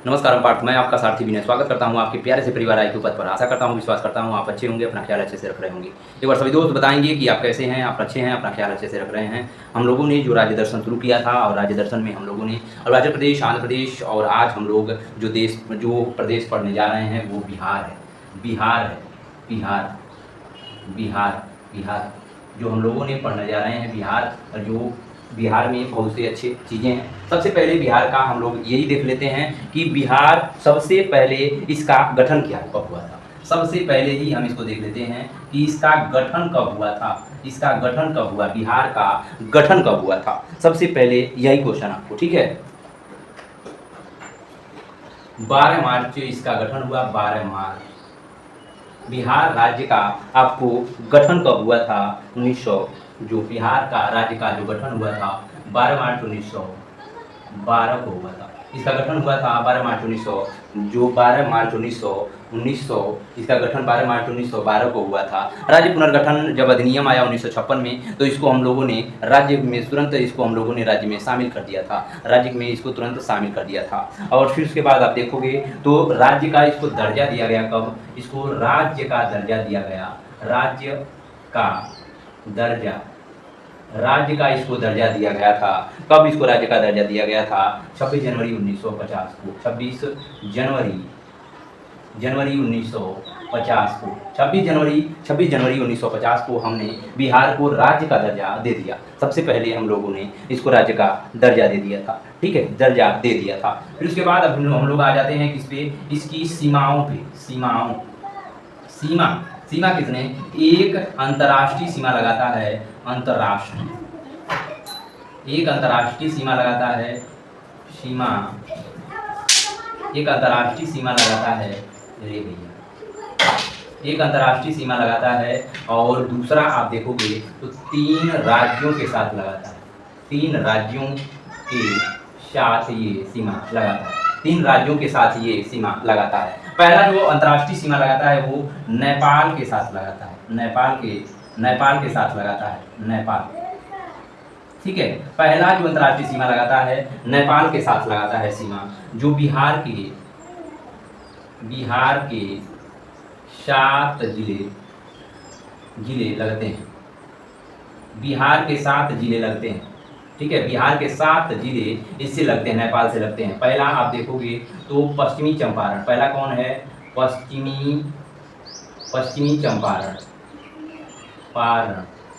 नमस्कार पार्थ, मैं आपका सारथी विनय स्वागत करता हूं आपके प्यारे से परिवार आईक्यू पद पर। आशा करता हूं, विश्वास करता हूं आप अच्छे होंगे, अपना ख्याल अच्छे से रख रहे होंगे। एक बार सभी दोस्त बताएंगे कि आप कैसे हैं, आप अच्छे हैं, अपना ख्याल अच्छे से रख रहे हैं। हम लोगों ने जो राज्य दर्शन शुरू किया था और राज्य दर्शन में हम लोगों ने अरुणाचल प्रदेश, आंध्र प्रदेश और आज हम लोग जो प्रदेश पढ़ने जा रहे हैं वो बिहार है। बिहार है, बिहार, बिहार, बिहार जो हम लोगों ने पढ़ने जा रहे हैं बिहार। जो बिहार में बहुत से अच्छी चीज़ें हैं। सबसे पहले बिहार का हम लोग यही देख लेते हैं कि बिहार सबसे पहले इसका गठन क्या कब हुआ था। सबसे पहले ही हम इसको देख लेते हैं कि इसका गठन कब हुआ था। इसका गठन कब हुआ, बिहार का गठन कब हुआ था, सबसे पहले यही क्वेश्चन आपको, ठीक है। 12 मार्च इसका गठन हुआ, 12 मार्च। बिहार राज्य का आपको गठन कब हुआ था, 1900। जो बिहार का राज्य का जो गठन हुआ था 12 मार्च 1912 को हुआ था। इसका गठन हुआ था 12 मार्च 1900। जो 12 मार्च 1900 इसका गठन 12 मार्च 1912 को हुआ था। राज्य पुनर्गठन जब अधिनियम आया 1956 में, तो इसको हम लोगों ने राज्य में तुरंत इसको हम लोगों ने राज्य में शामिल कर दिया था। राज्य में इसको तुरंत शामिल कर दिया था। और फिर उसके बाद आप देखोगे तो राज्य का इसको दर्जा दिया गया कब, इसको राज्य का दर्जा दिया गया। राज्य का दर्जा, राज्य का इसको दर्जा दिया गया था। कब इसको राज्य का दर्जा दिया गया था, 26 जनवरी 1950 को। 26 जनवरी 1950 को, 26 जनवरी 1950 को हमने बिहार को राज्य का दर्जा दे दिया। सबसे पहले हम लोगों ने इसको राज्य का दर्जा दे दिया था, ठीक है, दर्जा दे दिया था। फिर उसके बाद अब हम लोग आ जाते हैं किस पे, इसकी सीमाओं पे। सीमा किसने, एक अंतर्राष्ट्रीय सीमा लगाता है, एक अंतर्राष्ट्रीय सीमा लगाता है, एक अंतर्राष्ट्रीय सीमा लगाता है, रे भैया, एक अंतर्राष्ट्रीय सीमा लगाता है। और दूसरा आप देखोगे तो 3 राज्यों के साथ लगाता है। 3 राज्यों के साथ ये सीमा लगाता है। 3 राज्यों के साथ ये सीमा लगाता है। पहला जो अंतर्राष्ट्रीय सीमा लगाता है वो नेपाल के साथ लगाता है। नेपाल के साथ लगाता है, नेपाल, ठीक है। पहला जो अंतर्राष्ट्रीय सीमा लगाता है नेपाल के साथ लगाता है सीमा। जो बिहार के 7 जिले लगते हैं। बिहार के 7 जिले लगते हैं, ठीक है। बिहार के 7 जिले इससे लगते हैं, नेपाल से लगते हैं। पहला आप देखोगे तो पश्चिमी चंपारण, पहला कौन है, पश्चिमी चंपारण,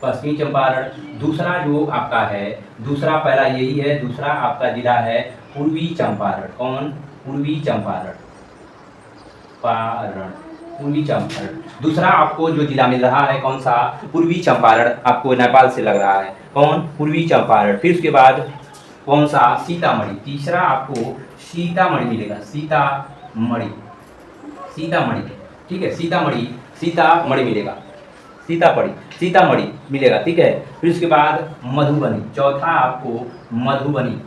पश्चिमी चंपारण। दूसरा जो आपका है, दूसरा पहला यही है, दूसरा आपका जिला है पूर्वी चंपारण। कौन, पूर्वी चंपारण, पूर्वी चंपारण। दूसरा आपको जो जिला मिल रहा है कौन सा, पूर्वी चंपारण, आपको नेपाल से लग रहा है। कौन, पूर्वी चंपारण। फिर उसके बाद कौन सा, सीतामढ़ी। तीसरा आपको सीतामढ़ी मिलेगा, सीतामढ़ी, ठीक है, सीतामढ़ी मिलेगा, सीतामढ़ी मिलेगा, ठीक है। फिर उसके बाद मधुबनी। चौथा आपको मधुबनी,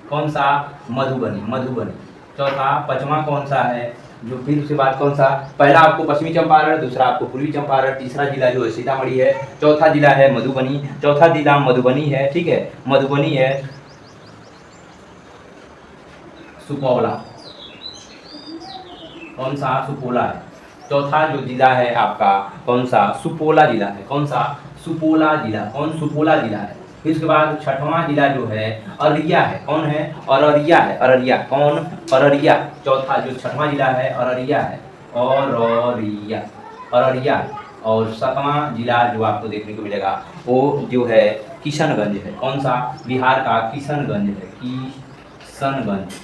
कौन सा, मधुबनी। चौथा, पांचवा कौन सा है जो, फिर उसके बाद कौन सा, पहला आपको पश्चिमी चंपारण, दूसरा आपको पूर्वी चंपारण, तीसरा जिला जो है सीतामढ़ी है, चौथा जिला है मधुबनी, चौथा जिला मधुबनी है, ठीक है, मधुबनी है। सुपौला, कौन सा, सुपोला है। चौथा जो जिला है आपका कौन सा, सुपोला जिला है। कौन सा, सुपोला जिला, कौन, सुपोला जिला है। फिर उसके बाद छठवां जिला जो है अररिया है। कौन है, अररिया है, अररिया, कौन, अररिया। चौथा जो छठवां जिला है अररिया है, अररिया। और 7वां जिला जो आपको देखने को मिलेगा वो जो है किशनगंज है। कौन सा, बिहार का किशनगंज है, किशनगंज।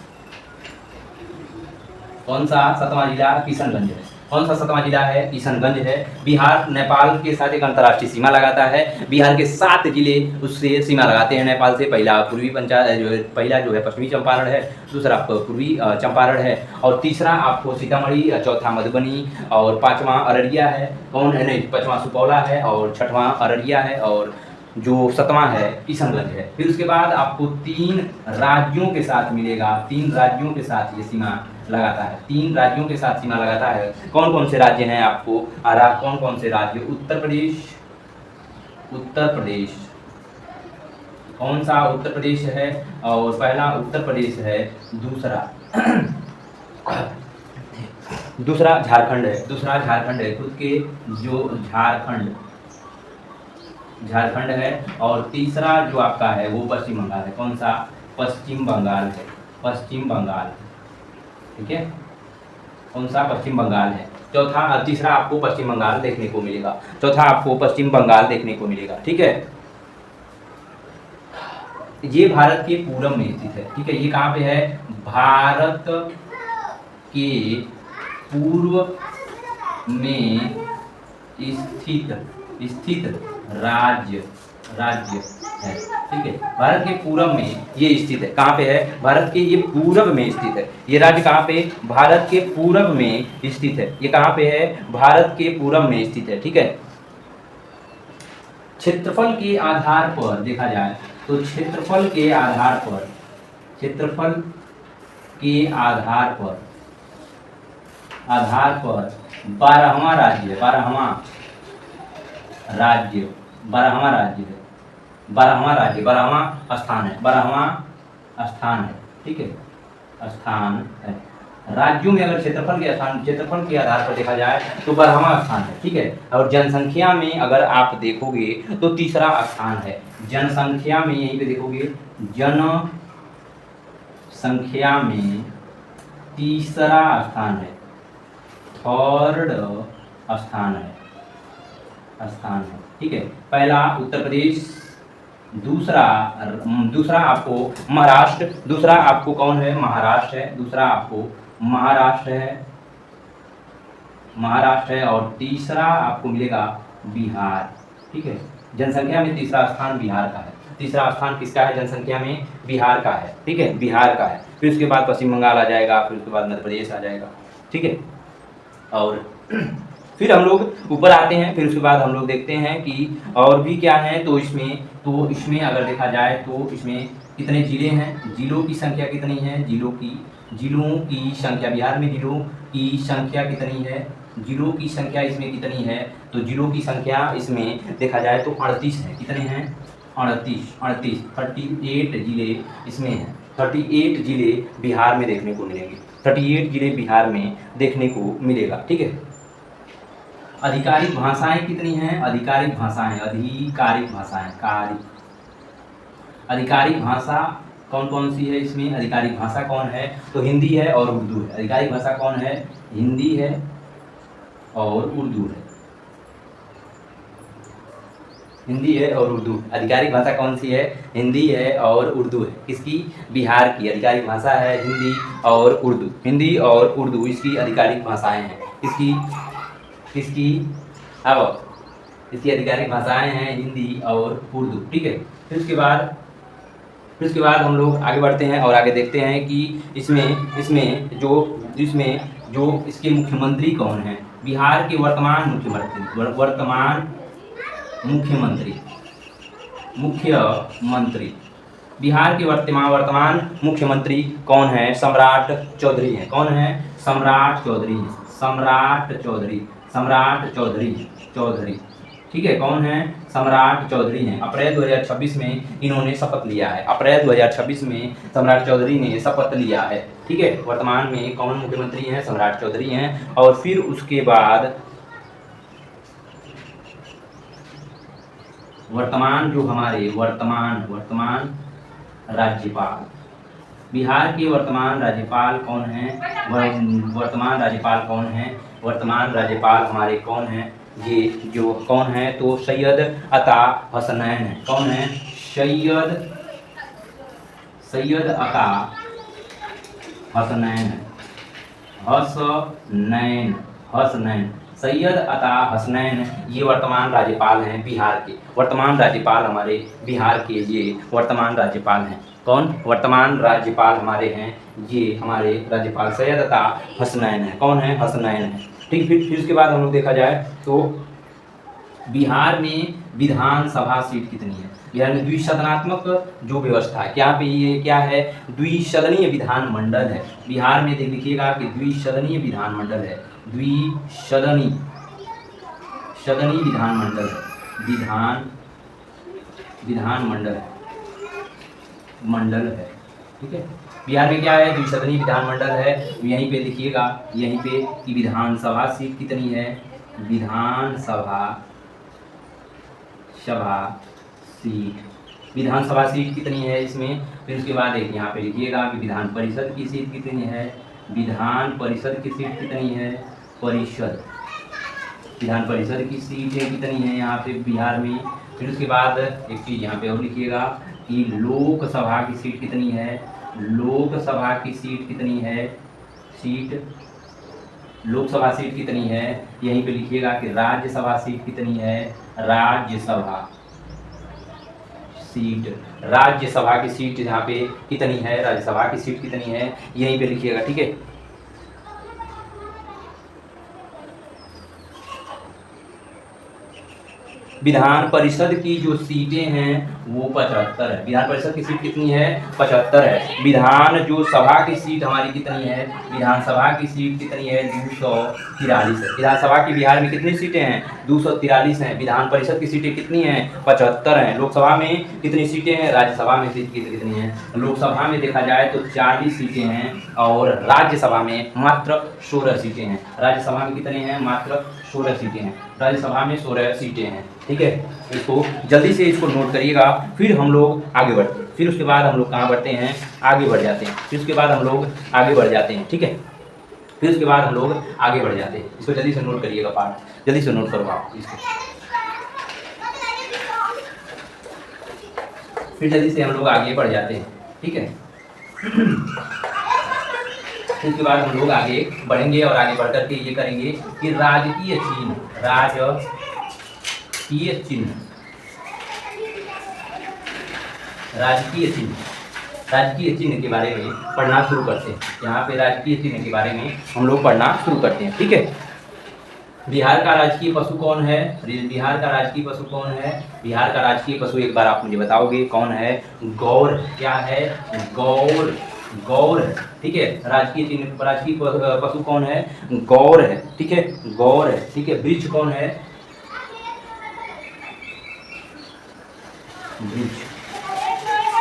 कौन सा, 7वां जिला किशनगंज है। कौन सा 7वां जिला है, किशनगंज है। बिहार नेपाल के साथ एक अंतर्राष्ट्रीय सीमा लगाता है। बिहार के 7 जिले उससे सीमा लगाते हैं नेपाल से। पहला पूर्वी पहला जो है पश्चिमी चंपारण है, दूसरा आपको पूर्वी चंपारण है, और तीसरा आपको सीतामढ़ी, चौथा मधुबनी, और 5वां अररिया है। कौन है, नहीं, 5वां सुपौला है, और 6वां अररिया है, और जो 7वां है किशनगंज है। फिर उसके बाद आपको 3 राज्यों के साथ मिलेगा, 3 राज्यों के साथ ये सीमा लगाता है, 3 राज्यों के साथ सीमा लगाता है। कौन कौन से राज्य हैं आपको आ रहा, कौन कौन से राज्य, उत्तर प्रदेश, कौन सा उत्तर प्रदेश है? और पहला उत्तर प्रदेश है, दूसरा दूसरा झारखंड है, दूसरा झारखंड है, खुद के जो झारखंड है। और तीसरा जो आपका है वो पश्चिम बंगाल है। कौन सा? पश्चिम बंगाल है, पश्चिम बंगाल। ठीक है, कौन सा? पश्चिम बंगाल है। चौथा, तीसरा आपको पश्चिम बंगाल देखने को मिलेगा, चौथा आपको पश्चिम बंगाल देखने को मिलेगा। ठीक है, ये भारत के पूरब में स्थित है। ठीक है, ये कहाँ पे है? भारत के पूर्व में स्थित राज्य है। ठीक है, भारत के पूरब में ये स्थित है। कहाँ पे है? भारत के ये पूरब में स्थित है। ये राज्य कहाँ पे? भारत के पूरब में स्थित है। ये कहाँ पे है? भारत के पूरब में स्थित है। ठीक है, क्षेत्रफल के आधार पर देखा जाए तो क्षेत्रफल के आधार पर 12वां राज्य है, 12वां स्थान है। ठीक है, स्थान है। राज्यों में अगर क्षेत्रफल के आधार पर देखा जाए तो 12वां स्थान है। ठीक है, और जनसंख्या में अगर आप देखोगे तो तीसरा स्थान है। जनसंख्या में यहीं पे देखोगे, जनसंख्या में तीसरा स्थान है, थर्ड स्थान है। ठीक है, पहला उत्तर प्रदेश, दूसरा आपको महाराष्ट्र, दूसरा आपको कौन है? महाराष्ट्र है, दूसरा आपको महाराष्ट्र है और तीसरा आपको मिलेगा बिहार। ठीक है, जनसंख्या में तीसरा स्थान बिहार का है। तीसरा स्थान किसका है जनसंख्या में? बिहार का है। ठीक है, बिहार का है। फिर उसके बाद पश्चिम बंगाल आ जाएगा, फिर उसके बाद मध्य प्रदेश आ जाएगा। ठीक है, और फिर हम लोग ऊपर आते हैं। फिर उसके बाद हम लोग देखते हैं कि और भी क्या है। तो इसमें अगर देखा जाए तो इसमें कितने जिले हैं, जिलों की संख्या कितनी है? जिलों की संख्या, बिहार में जिलों की संख्या कितनी है? जिलों की संख्या इसमें कितनी है? तो जिलों की संख्या इसमें देखा जाए तो 38 है। कितने हैं? 38 जिले इसमें हैं। 38 जिले बिहार में देखने को मिलेंगे, 38 जिले बिहार में देखने को मिलेगा। ठीक है, आधिकारिक भाषाएं कितनी हैं? आधिकारिक भाषा कौन कौन सी है इसमें? आधिकारिक भाषा कौन है? तो हिंदी है और उर्दू है। आधिकारिक भाषा कौन है? हिंदी है और उर्दू है। हिंदी है और उर्दू। आधिकारिक भाषा कौन सी है? हिंदी है और उर्दू है। किसकी? बिहार की आधिकारिक भाषा है हिंदी और उर्दू। हिंदी और उर्दू इसकी आधिकारिक भाषाएं हैं। किसकी? अब इसकी आधिकारिक भाषाएं हैं हिंदी और उर्दू। ठीक है, फिर उसके बाद हम लोग आगे बढ़ते हैं और आगे देखते हैं कि इसमें जो इसके मुख्यमंत्री कौन हैं? बिहार के वर्तमान मुख्यमंत्री बिहार के वर्तमान मुख्यमंत्री कौन है? सम्राट चौधरी हैं। कौन है? सम्राट चौधरी। ठीक है, कौन है? सम्राट चौधरी हैं। अप्रैल 2026 में इन्होंने शपथ लिया है। अप्रैल 2026 में सम्राट चौधरी ने शपथ लिया है। ठीक है, वर्तमान में कौन मुख्यमंत्री हैं? सम्राट चौधरी हैं। और फिर उसके बाद वर्तमान राज्यपाल, बिहार के वर्तमान राज्यपाल कौन हैं? वर्तमान राज्यपाल हमारे कौन हैं? ये जो कौन है? तो सैयद अता हसनैन है। कौन है? सैयद अता हसनैन। सैयद अता हसनैन ये वर्तमान राज्यपाल हैं बिहार के। वर्तमान राज्यपाल हमारे बिहार के ये वर्तमान राज्यपाल हैं। कौन? वर्तमान राज्यपाल हमारे हैं ये हमारे राज्यपाल सैयद अता हसनैन है। कौन है? हसनैन है। ठीक, फिर उसके बाद हम लोग देखा जाए तो बिहार में विधानसभा सीट कितनी है? बिहार में द्विसदनात्मक जो व्यवस्था है, क्या पे ये क्या है? द्विसदनीय विधानमंडल है। बिहार में देखिएगा कि द्विसदनीय विधानमंडल है। द्विसदनीय विधानमंडल है। विधानमंडल है। मंडल है। ठीक है, बिहार में क्या है, द्विसदनीय विधानमंडल है। यहीं पे लिखिएगा, यहीं पे कि विधानसभा सीट कितनी है, विधानसभा विधानसभा सीट कितनी है इसमें। फिर उसके बाद एक यहाँ पे लिखिएगा कि विधान परिषद की सीट कितनी है, विधान परिषद की सीट कितनी है, विधान परिषद की सीटें कितनी है यहाँ पे बिहार में। फिर उसके बाद एक चीज़ यहाँ पे और लिखिएगा कि लोकसभा की सीट कितनी है, लोकसभा की सीट कितनी है, लोकसभा सीट कितनी है। यहीं पे लिखिएगा कि राज्यसभा सीट कितनी है, राज्यसभा की सीट यहाँ पे कितनी है, राज्यसभा की सीट कितनी है, यहीं पे लिखिएगा। ठीक है, विधान परिषद की जो सीटें हैं वो 75 है। विधान परिषद की सीट कितनी है, 75 है। विधान जो सभा की सीट हमारी कितनी है, विधानसभा की सीट कितनी है, 243 है। विधानसभा की बिहार में कितनी सीटें हैं, 243 हैं। विधान परिषद की सीटें कितनी हैं, 75 हैं। लोकसभा में कितनी सीटें हैं, राज्यसभा में सीट कितनी हैं। लोकसभा में देखा जाए तो 40 सीटें हैं और राज्यसभा में मात्र 16 सीटें हैं। राज्यसभा में कितने हैं, मात्र 16 सीटें हैं। राज्यसभा में 16 सीटें हैं। ठीक है, इसको जल्दी से इसको नोट करिएगा। फिर हम लोग आगे बढ़ते हैं। फिर उसके बाद हम लोग कहाँ बढ़ते हैं, आगे बढ़ जाते हैं। फिर उसके बाद हम लोग आगे बढ़ जाते हैं। ठीक है, फिर उसके बाद हम लोग आगे बढ़ जाते हैं। इसको जल्दी से नोट करिएगा, पार्ट जल्दी से नोट करो आप इसको। फिर जल्दी से हम लोग आगे बढ़ जाते हैं। ठीक है, उसके बाद हम लोग आगे बढ़ेंगे और आगे बढ़ करके ये करेंगे कि राजकीय चिन्ह, राजकीय चिन्ह के बारे में पढ़ना शुरू करते हैं। यहाँ पे राजकीय चिन्ह के बारे में हम लोग पढ़ना शुरू करते हैं। ठीक है, बिहार का राजकीय पशु कौन है, बिहार का राजकीय पशु कौन है, बिहार का राजकीय पशु एक बार आप मुझे बताओगे कौन है, गौर। क्या है, गौर है। ठीक है, राजकीय चिन्ह, राजकीय पशु कौन है, गौर है। ठीक है, गौर है। ठीक है, वृक्ष कौन है, वृक्ष,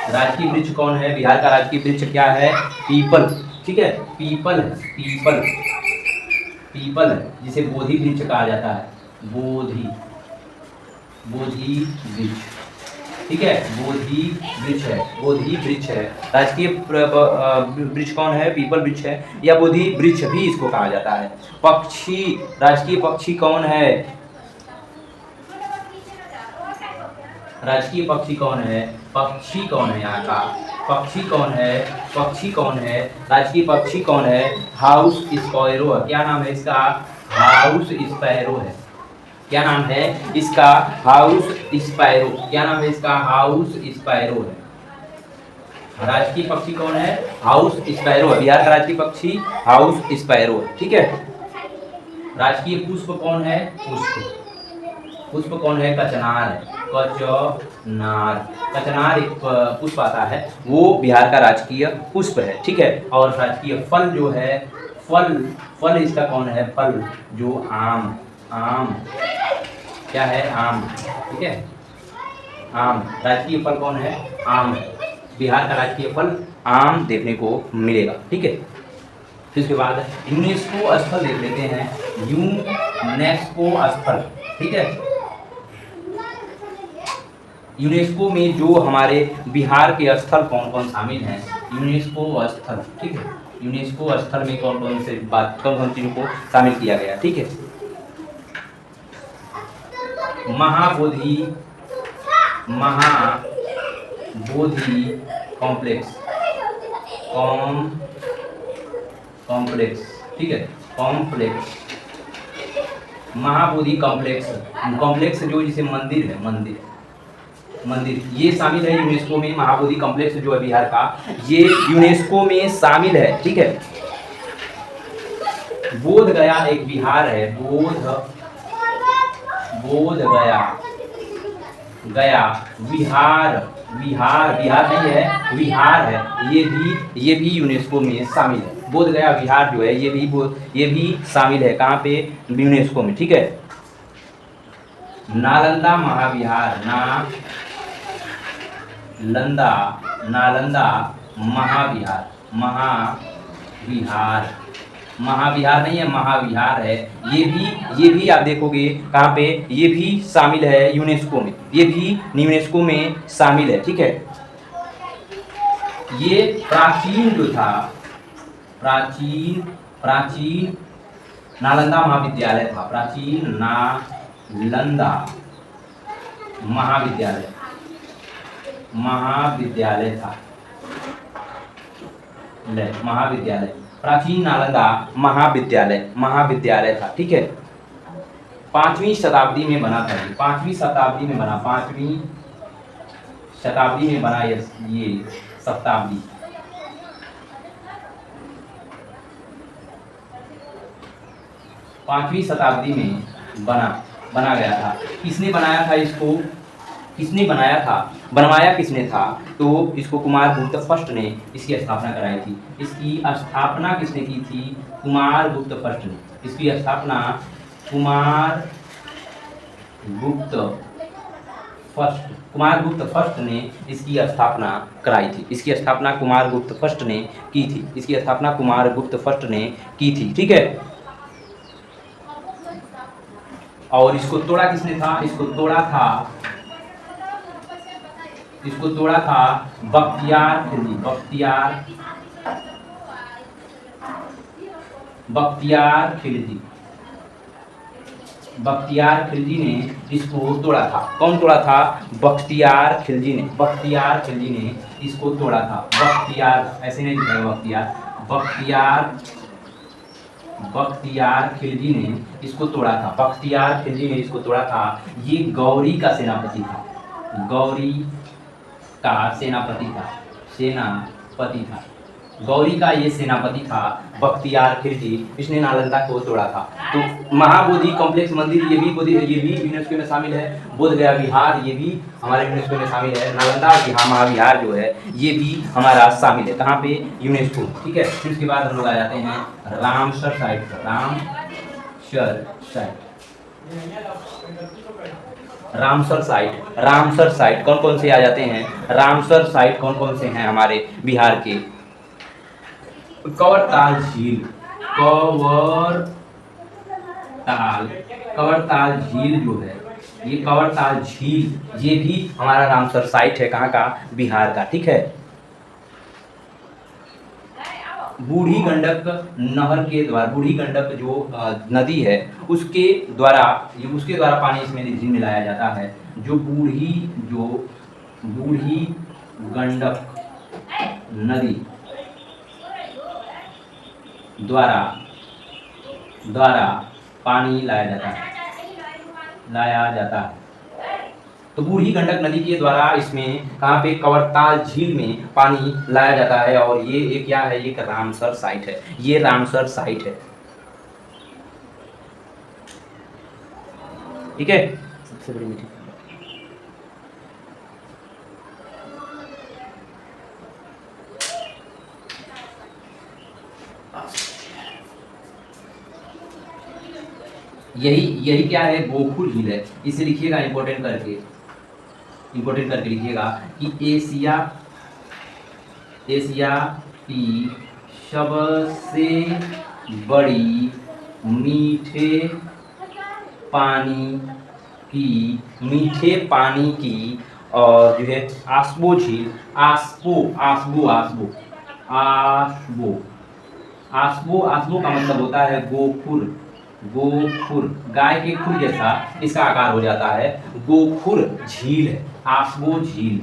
राजकीय वृक्ष कौन है, बिहार का राजकीय वृक्ष क्या है, पीपल। ठीक है, पीपल जिसे बोधि वृक्ष कहा जाता है, बोधि वृक्ष। ठीक है, बोधि वृक्ष है। राजकीय वृक्ष कौन है, पीपल वृक्ष है या बोधि वृक्ष भी इसको कहा जाता है। पक्षी, राजकीय पक्षी कौन है, राजकीय पक्षी कौन है, पक्षी कौन है यहाँ का, पक्षी कौन है, राजकीय पक्षी कौन है, हाउस स्पैरो। क्या नाम है इसका, हाउस स्पैरो है। क्या नाम है इसका, हाउस स्पैरो। क्या नाम है इसका, हाउस स्पैरो है। राजकीय पक्षी कौन है, हाउस स्पैरो है। बिहार का राजकीय पक्षी हाउस स्पैरो है। ठीक है, राजकीय पुष्प कौन है, पुष्प कौन है, कचनार है। कचनार एक पुष्प आता है, वो बिहार का राजकीय पुष्प है। ठीक है, और राजकीय फल जो है, फल इसका कौन है, फल जो आम क्या है, आम। ठीक है, आम, राजकीय फल कौन है, आम। बिहार का राजकीय फल आम देखने को मिलेगा। ठीक है, फिर उसके बाद यूनेस्को स्थल देख लेते हैं, यूनेस्को स्थल। ठीक है, यूनेस्को में जो हमारे बिहार के स्थल कौन कौन शामिल हैं, यूनेस्को स्थल। ठीक है, यूनेस्को स्थल में कौन कौन चीज़ों को शामिल किया गया। ठीक है, महाबोधि कॉम्प्लेक्स, ठीक है, कॉम्प्लेक्स, महाबोधि कॉम्प्लेक्स जो जिसे मंदिर है, मंदिर ये शामिल है यूनेस्को में। महाबोधि कॉम्प्लेक्स जो है बिहार का, ये यूनेस्को में शामिल है। ठीक है, बोध गया एक बिहार है, बोध गया बिहार नहीं है, बिहार है। ये भी यूनेस्को में शामिल है। बोध गया बिहार जो है ये भी शामिल है। कहाँ पे, यूनेस्को में। ठीक है, नालंदा महाविहार, नालंदा नालंदा महाविहार, महाविहार, महाविहार नहीं है, महाविहार है। ये भी आप देखोगे कहाँ पे, ये भी शामिल है यूनेस्को में, ये भी यूनेस्को में शामिल है, ठीक है। ये प्राचीन जो था, प्राचीन नालंदा महाविद्यालय था, प्राचीन नालंदा महाविद्यालय था, महाविद्यालय, प्राचीन नालंदा महाविद्यालय था, ठीक है। 5वीं शताब्दी में बना था, 5वीं शताब्दी में बना, 5वीं शताब्दी में बना ये शताब्दी, 5वीं शताब्दी में बना गया था। किसने बनाया था इसको, किसने बनाया था, बनवाया किसने था, तो इसको कुमारगुप्त फर्स्ट ने इसकी स्थापना कराई थी। इसकी स्थापना किसने की थी, कुमारगुप्त फर्स्ट ने। इसकी स्थापना कुमारगुप्त फर्स्ट ने इसकी स्थापना कराई थी। इसकी स्थापना कुमारगुप्त फर्स्ट ने की थी। इसकी स्थापना कुमारगुप्त फर्स्ट ने की थी, ठीक है। और इसको तोड़ा किसने था, इसको तोड़ा था बख्तियार खिलजी ने इसको तोड़ा था। कौन तोड़ा था, बख्तियार खिलजी ने इसको तोड़ा था। बख्तियार ऐसे नहीं लिखा है, बख्तियार खिलजी ने इसको तोड़ा था। ये गौरी का सेनापति था। गौरी का ये सेनापति था बख्तियार खिलजी, इसने नालंदा को तोड़ा था। तो महाबोधि कॉम्प्लेक्स मंदिर ये भी यूनेस्को में शामिल है। बोध गया विहार ये भी हमारे यूनेस्को में शामिल है। नालंदा महाविहार जो है ये भी हमारा शामिल है, कहाँ पे, यूनेस्को, ठीक है। फिर उसके बाद हम लोग आ जाते हैं रामसर साइट कौन कौन से आ जाते हैं, रामसर साइट कौन कौन से हैं हमारे बिहार के। कवरताल झील जो है, ये कवरताल झील ये भी हमारा रामसर साइट है, कहाँ का, बिहार का, ठीक है। बूढ़ी गंडक नहर के द्वारा, बूढ़ी गंडक जो नदी है उसके द्वारा पानी इसमें मिलाया जाता है। जो बूढ़ी गंडक नदी द्वारा पानी लाया जाता है। तो बूढ़ी गंडक नदी के द्वारा इसमें कहाँ पे, कवरताल झील में पानी लाया जाता है। और ये क्या है, ये रामसर साइट है, ये रामसर साइट है, ठीक है। सबसे बड़ी मीटिंग यही क्या है, गोखुर झील है। इसे लिखिएगा इंपॉर्टेंट करके लिखिएगा कि एशिया की सबसे बड़ी मीठे पानी की और जो है आस्बो झील, आस्बो का मतलब होता है गोखुर, गाय के खुर जैसा इसका आकार हो जाता है। गोखुर झील है, आस्बो झील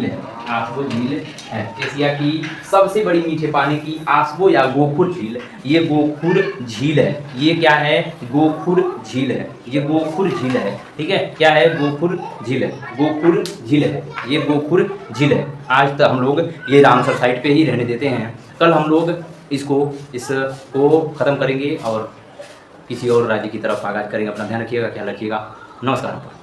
है, आस्बो झील है। एशिया की सबसे बड़ी मीठे पानी की आस्बो या गोखुर झील, ये गोखुर झील है। ये क्या है, गोखुर झील है, ये गोखुर झील है, ठीक है। क्या है, गोखुर झील है, ये गोखुर झील है। आज तक हम लोग ये रामसर साइट पे ही रहने देते हैं। कल हम लोग इसको ख़त्म करेंगे और किसी और राज्य की तरफ आगाज करेंगे। अपना ध्यान रखिएगा, ख्याल रखिएगा। नमस्कार।